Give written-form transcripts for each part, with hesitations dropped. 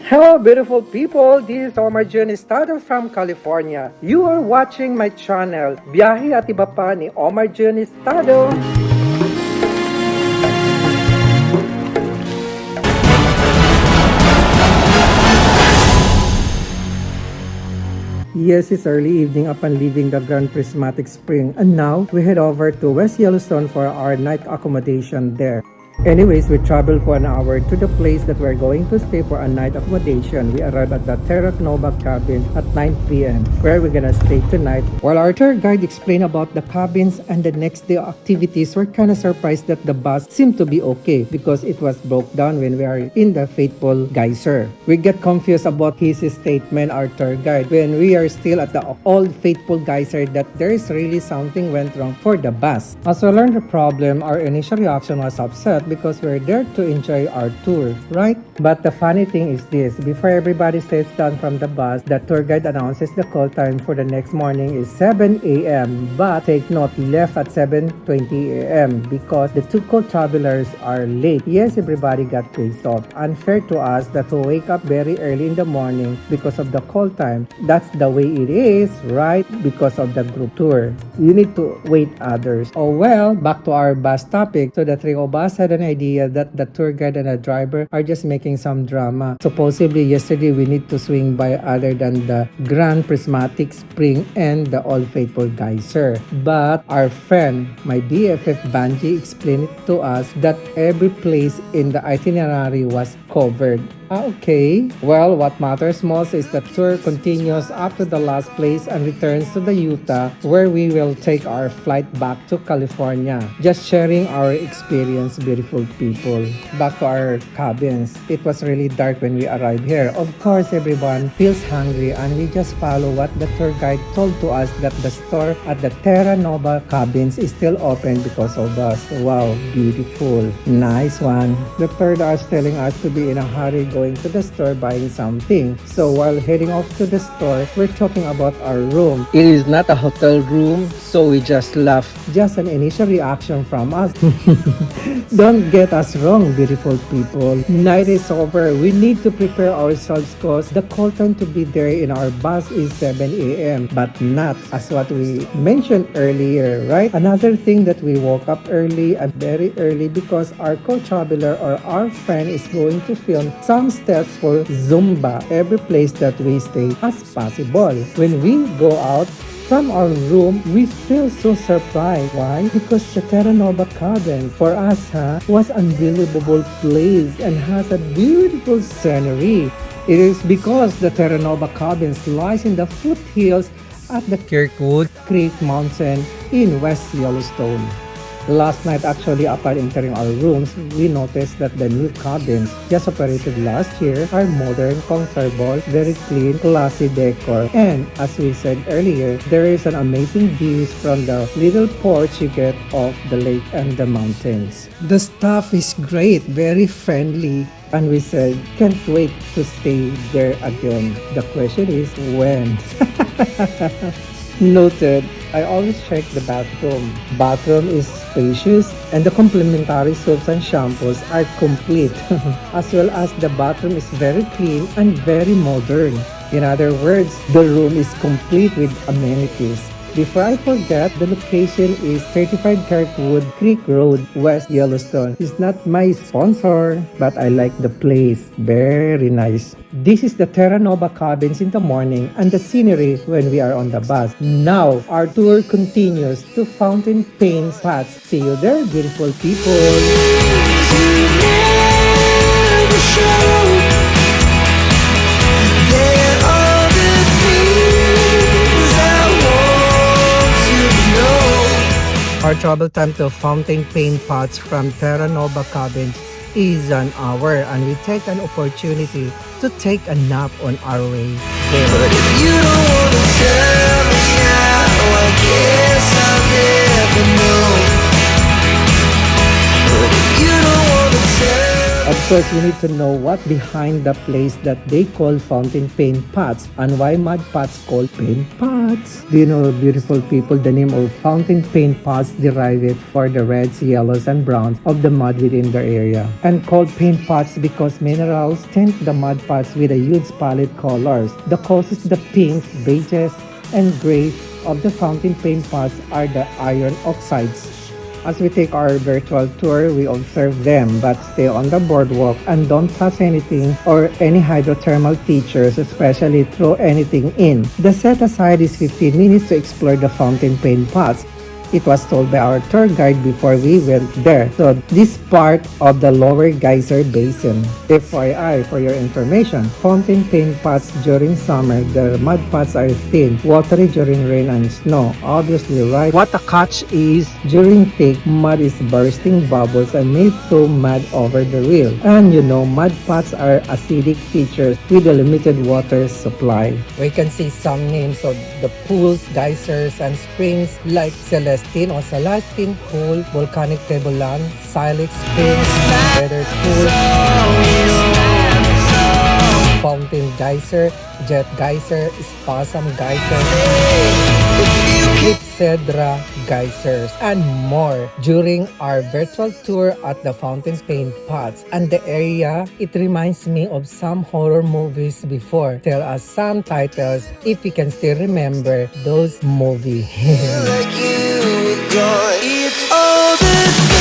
Hello beautiful people, this is Omarjun, Estado from California. You are watching my channel, Biyahe at Iba Pa ni Omarjun Estado. Yes, it's early evening upon leaving the Grand Prismatic Spring, and now we head over to West Yellowstone for our night accommodation there. Anyways, we traveled for an hour to the place that we're going to stay for a night accommodation. We arrived at the Terra Nova cabin at 9 p.m. where we're gonna stay tonight. While our tour guide explained about the cabins and the next day activities, we're kind of surprised that the bus seemed to be okay because it was broke down when we are in the fateful geyser. We get confused about his statement, our tour guide, when we are still at the old fateful geyser, that there is really something went wrong for the bus. As we learned the problem, our initial reaction was upset because we're there to enjoy our tour, right? But the funny thing is this, before everybody sits down from the bus, the tour guide announces the call time for the next morning is 7 a.m. But take note, left at 7:20 a.m. because the two co-travelers are late. Yes, everybody got pissed off. Unfair to us that we wake up very early in the morning because of the call time. That's the way it is, right? Because of the group tour. You need to wait others. Oh well, back to our bus topic. So the three of us had an idea that the tour guide and the driver are just making some drama. Supposedly yesterday we need to swing by other than the Grand Prismatic Spring and the Old Faithful Geyser. But our friend, my BFF Banji, explained it to us that every place in the itinerary was covered. Okay. Well, what matters most is the tour continues up to the last place and returns to the Utah, where we will take our flight back to California. Just sharing our experience, beautiful people. Back to our cabins. It was really dark when we arrived here. Of course, everyone feels hungry and we just follow what the tour guide told to us, that the store at the Terra Nova cabins is still open because of us. Wow, beautiful. Nice one. The tour guide is telling us to be in a hurry going to the store buying something. So while heading off to the store, we're talking about our room. It is not a hotel room, so we just laugh. Just an initial reaction from us. Don't get us wrong, beautiful people. Night is over. We need to prepare ourselves because the call time to be there in our bus is 7 a.m. But not as what we mentioned earlier, right? Another thing that we woke up early and very early because our co-traveler or our friend is going to film some steps for Zumba every place that we stay as possible. When we go out from our room, we feel so surprised. Why? Because the Terra Nova cabin for us was unbelievable place and has a beautiful scenery. It is because the Terra Nova cabins lies in the foothills at the Kirkwood Creek Mountain in West Yellowstone. Last night, actually, upon entering our rooms, we noticed that the new cabins just operated last year are modern, comfortable, very clean, classy decor. And as we said earlier, there is an amazing views from the little porch you get of the lake and the mountains. The staff is great, very friendly. And we said, can't wait to stay there again. The question is, when? Noted. I always check the bathroom. Bathroom is spacious and the complimentary soaps and shampoos are complete. As well as the bathroom is very clean and very modern. In other words, the room is complete with amenities. Before I forget, the location is 35 Kirkwood Creek Road, West Yellowstone. It's not my sponsor, but I like the place. Very nice. This is the Terra Nova cabins in the morning and the scenery when we are on the bus. Now, our tour continues to Fountain Pain Spots. See you there, beautiful people. Our travel time to Fountain Pain Pots from Terra Nova cabins is an hour, and we take an opportunity to take a nap on our way there. But if you don't want to tell me how, I guess I'll never know. But if you don't want to tell me. Of course, we need to know what behind the place that they call fountain paint pots and why mud pots called paint pots. Do you know, beautiful people, the name of fountain paint pots derived it for the reds, yellows, and browns of the mud within their area. And called paint pots because minerals tint the mud pots with a huge palette colors. The closest the pinks, beiges, and grays of the fountain paint pots are the iron oxides. As we take our virtual tour, we observe them but stay on the boardwalk and don't touch anything or any hydrothermal features, especially throw anything in. The set aside is 15 minutes to explore the fountain paint pots. It was told by our tour guide before we went there. So this part of the Lower Geyser Basin. FYI, for your information, fountain paint pots during summer, the mud pots are thin, watery during rain and snow. Obviously, right? What the catch is, during thick, mud is bursting bubbles and may throw mud over the reel. And you know, mud pots are acidic features with a limited water supply. We can see some names of the pools, geysers, and springs like Celestine or Celestine Pool, Volcanic Tableland, Silex Springs, Weather Pool, Fountain Geyser, Jet Geyser, Spasm Geyser, etc. geysers, and more. During our virtual tour at the fountain paint pots and the area, it reminds me of some horror movies before. Tell us some titles if we can still remember those movies.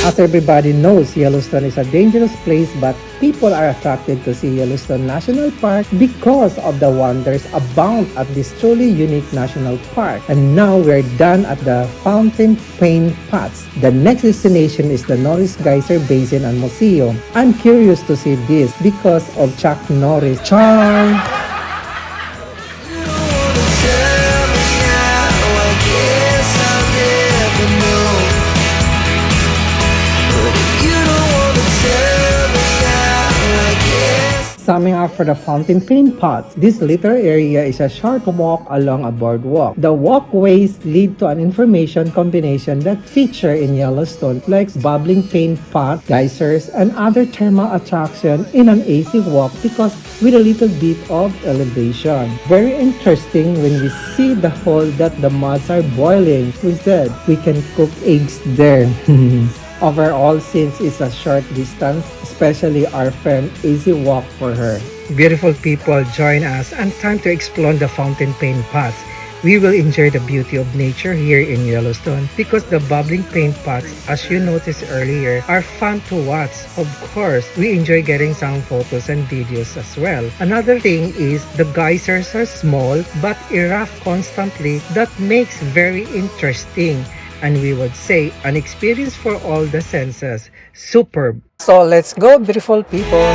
As everybody knows, Yellowstone is a dangerous place, but people are attracted to see Yellowstone National Park because of the wonders abound at this truly unique national park. And now we're done at the fountain paint pots. The next destination is the Norris Geyser Basin and Museum. I'm curious to see this because of Chuck Norris. Char! Summing up for the fountain paint pots, this little area is a short walk along a boardwalk. The walkways lead to an information combination that feature in Yellowstone like bubbling paint pot, geysers, and other thermal attraction in an easy walk because with a little bit of elevation. Very interesting when we see the hole that the muds are boiling. We said we can cook eggs there. Overall, since it's a short distance, especially our friend, easy walk for her. Beautiful people, join us and time to explore the fountain paint pots. We will enjoy the beauty of nature here in Yellowstone because the bubbling paint pots, as you noticed earlier, are fun to watch. Of course, we enjoy getting some photos and videos as well. Another thing is the geysers are small but erupt constantly. That makes very interesting. And we would say an experience for all the senses. Superb. So let's go, beautiful people.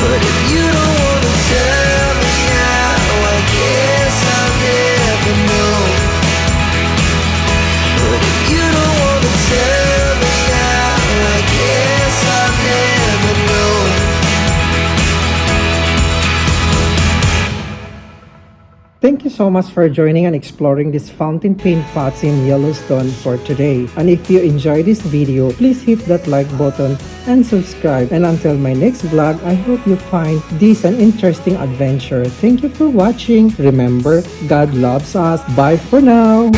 But if you don't wanna tell me now, I guess I'll Thank you so much for joining and exploring these fountain pen pots in Yellowstone for today. And if you enjoyed this video, please hit that like button and subscribe. And until my next vlog, I hope you find this an interesting adventure. Thank you for watching. Remember, God loves us. Bye for now.